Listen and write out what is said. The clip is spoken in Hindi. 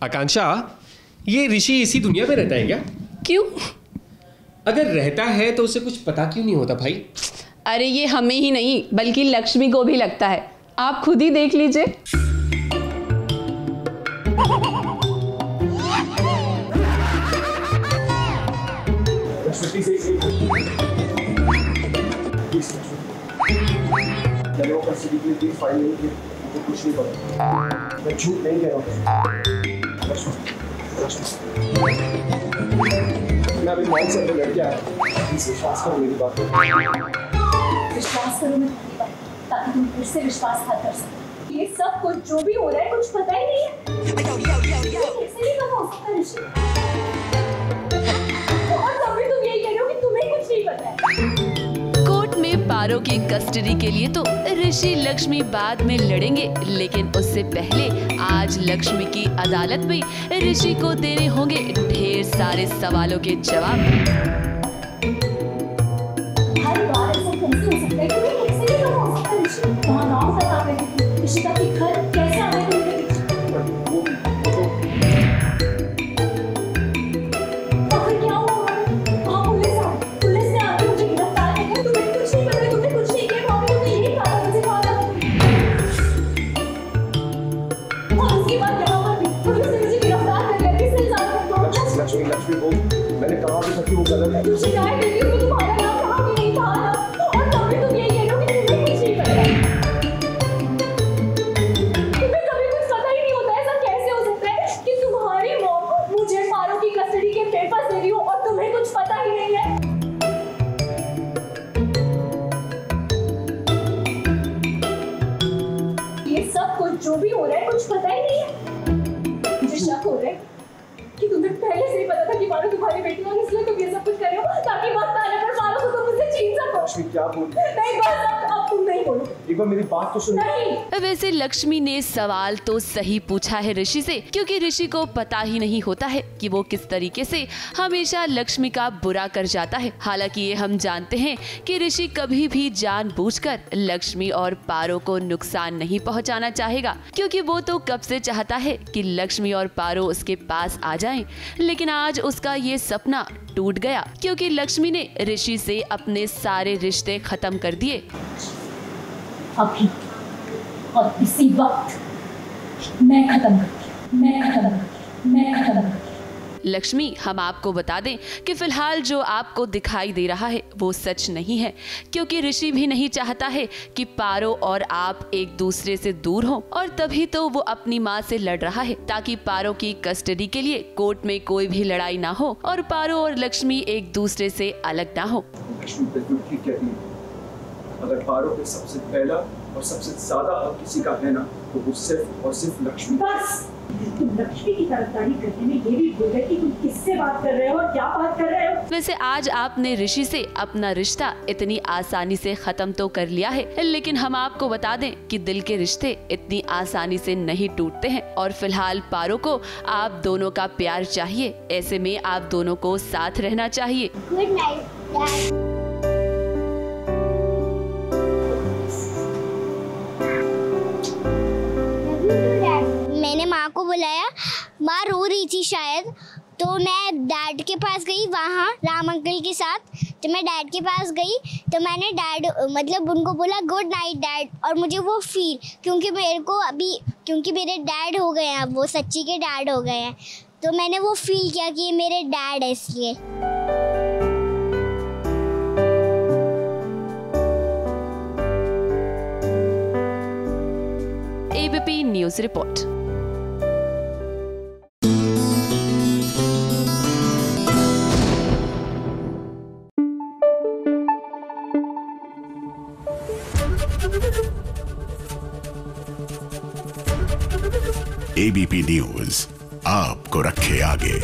आकांक्षा, ये ऋषि इसी दुनिया में रहता है क्या? क्यों? अगर रहता है तो उसे कुछ पता क्यों नहीं होता भाई? अरे ये हमें ही नहीं बल्कि लक्ष्मी को भी लगता है, आप खुद ही देख लीजिए। कुछ नहीं पता, मैं झूठ नहीं कह रहा हूँ। मैं अभी मॉल से लड़ के आया, विश्वास करो मेरी बात। विश्वास करो मेरी बात, ताकि तुम फिर से विश्वासघात कर सको। ये सब कुछ जो भी हो रहा है कुछ पता ही नहीं है। कैसे नहीं पता हो सकता ऋषि? और तभी तुम यही कह रहे हो कि तुम्हें कुछ नहीं पता है। कोर्ट में पारो की कस्टडी के लिए तो ऋषि लक्ष्मी बाद में लड़ेंगे, लेकिन उससे पहले आज लक्ष्मी की अदालत में ऋषि को देने होंगे ढेर सारे सवालों के जवाब। हर बार ऐसा कैसे हो सकता है? तुम्हें कैसे नहीं पता हो सकता ऋषि? कहाँ नाम बता रहे थे? ऋषिका के घर कैसे आ गए तुम्हारे पीछे? आखिर क्या हुआ? वहाँ पुलिस ने आके मुझे गिरफ्तार किया। तुम्हें कुछ नहीं पता, तुमने कुछ नहीं किया। वहाँ तुमने यही कहा मुझे मारा। और उसके बाद यहाँ पर भी पुलिस ने मुझे गिरफ्तार कर लिया। किस इल्जाम में? लक्ष्मी वो मैंने कहा भी था कि वो गलत है। तुम शिकायत दे रही हो, तुम्हारा नाम कहा कि नहीं था ना, और तब भी तुम यही कह रहे हो कि तुम्हें कुछ नहीं पता। तुम्हें कभी कुछ पता ही नहीं होता। ऐसा कैसे हो सकता है कि तुम्हारी मॉम मुझे पारो की कस्टडी के पेपर्स दे रही हो और तुम्हें कुछ पता ही नहीं है? ये सब कुछ जो भी हो रहा है कुछ पता ही नहीं है। मुझे शक हो रहा है कि तुम्हें पहले से ही पता था कि पारो तुम्हारी बेटी है, इसलिए तुम ये सब कुछ कर रहे हो ताकि वक्त आने पर पारो को तुम मुझसे छीन सको। लक्ष्मी क्या बोल? नहीं बस अब तुम नहीं बोलो। एक बार मेरी बात तो सुन। नहीं। वैसे लक्ष्मी ने सवाल तो सही पूछा है ऋषि से, क्योंकि ऋषि को पता ही नहीं होता है कि वो किस तरीके से हमेशा लक्ष्मी का बुरा कर जाता है। हालांकि ये हम जानते हैं कि ऋषि कभी भी जानबूझकर लक्ष्मी और पारो को नुकसान नहीं पहुंचाना चाहेगा, क्योंकि वो तो कब से चाहता है कि लक्ष्मी और पारो उसके पास आ जाएं। लेकिन आज उसका ये सपना टूट गया, क्योंकि लक्ष्मी ने ऋषि से अपने सारे रिश्ते खत्म कर दिए। अभी और इसी वक्त मैं खत्म करती। लक्ष्मी, हम आपको बता दें कि फिलहाल जो आपको दिखाई दे रहा है वो सच नहीं है, क्योंकि ऋषि भी नहीं चाहता है कि पारो और आप एक दूसरे से दूर हों, और तभी तो वो अपनी माँ से लड़ रहा है ताकि पारो की कस्टडी के लिए कोर्ट में कोई भी लड़ाई ना हो और पारो और लक्ष्मी एक दूसरे से अलग ना हो। लक्ष्मी बिल्कुल ठीक कहती है। अगर पारो पे सबसे पहला और सबसे ज्यादा हक किसी का है ना, तो वो सिर्फ और सिर्फ लक्ष्मी। बस तुम लक्ष्मी की तरफदारी करने में ये भी भूल गए कि तुम किससे बात कर रहे हो और क्या बात कर रहे हो। वैसे आज आपने ऋषि से अपना रिश्ता इतनी आसानी से खत्म तो कर लिया है, लेकिन हम आपको बता दें कि दिल के रिश्ते इतनी आसानी से नहीं टूटते हैं, और फिलहाल पारो को आप दोनों का प्यार चाहिए। ऐसे में आप दोनों को साथ रहना चाहिए। Good night. मैंने माँ को बुलाया, माँ रो रही थी शायद, तो मैं डैड के पास गई वहाँ राम अंकल के साथ। तो मैं डैड के पास गई तो मैंने डैड मतलब उनको बोला गुड नाइट डैड, और मुझे वो फील, क्योंकि मेरे को अभी क्योंकि मेरे डैड हो गए हैं, वो सच्ची के डैड हो गए हैं, तो मैंने वो फील किया कि ये मेरे डैड है इसलिए। ABP news report. ABP news आपको रखे आगे।